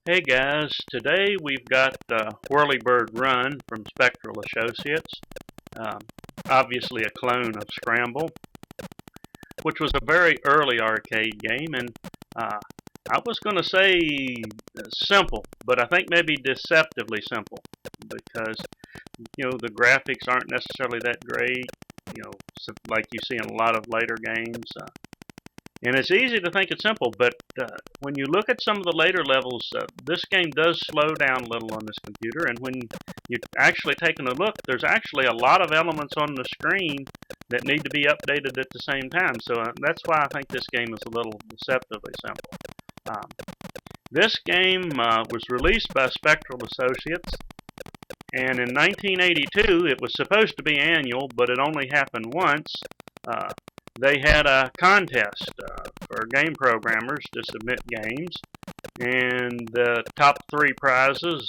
Hey guys, today we've got Whirlybird Run from Spectral Associates, um, obviously a clone of Scramble, which was a very early arcade game, and I was going to say simple, but I think maybe deceptively simple, because the graphics aren't necessarily that great, like you see in a lot of later games. And it's easy to think it's simple, but when you look at some of the later levels, this game does slow down a little on this computer. And when you're actually taking a look, there's actually a lot of elements on the screen that need to be updated at the same time. So that's why I think this game is a little deceptively simple. This game was released by Spectral Associates, and in 1982 it was supposed to be annual, but it only happened once. They had a contest for game programmers to submit games, and the top three prizes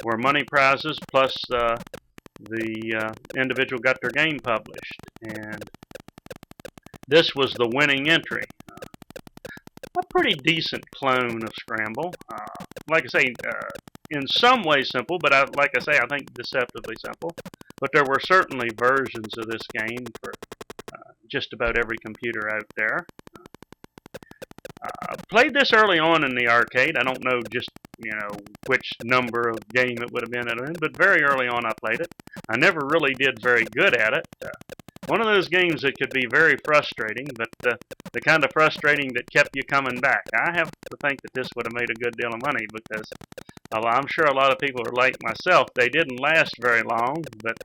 were money prizes, plus the individual got their game published. And this was the winning entry. A pretty decent clone of Scramble. Like I say, in some ways simple, but like I say, I think deceptively simple. But there were certainly versions of this game for just about every computer out there. Played this early on in the arcade. I don't know just which number of game it would have been in, but very early on I played it. I never really did very good at it. One of those games that could be very frustrating, but the kind of frustrating that kept you coming back. I have to think that this would have made a good deal of money, because I'm sure a lot of people are like myself. They didn't last very long, but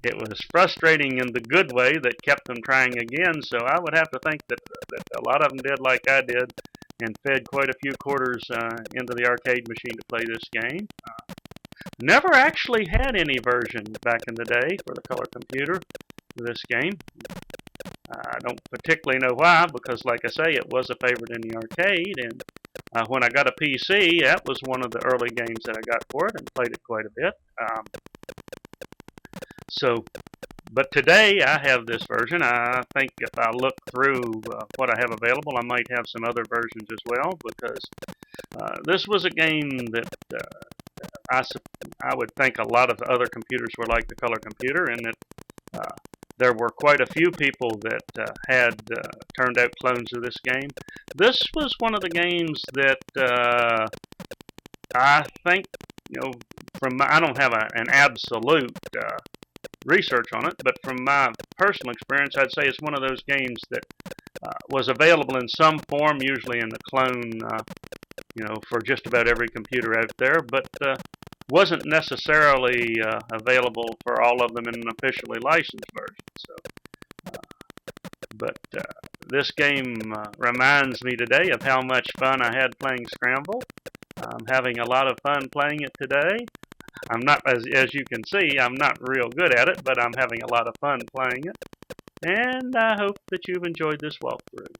it was frustrating in the good way that kept them trying again. So I would have to think that a lot of them did like I did and fed quite a few quarters into the arcade machine to play this game. Never actually had any version back in the day for the color computer for this game. I don't particularly know why, because like I say, it was a favorite in the arcade, and when I got a PC, that was one of the early games that I got for it and played it quite a bit. But today I have this version. I think if I look through what I have available, I might have some other versions as well, because this was a game that I would think a lot of other computers were like the color computer, and that there were quite a few people that had turned out clones of this game. This was one of the games that I think, I don't have an absolute research on it, but from my personal experience, I'd say it's one of those games that was available in some form, usually in the clone, for just about every computer out there, but wasn't necessarily available for all of them in an officially licensed version. But this game reminds me today of how much fun I had playing Scramble. I'm having a lot of fun playing it today. I'm not, as you can see, I'm not real good at it, but I'm having a lot of fun playing it. And I hope that you've enjoyed this walkthrough.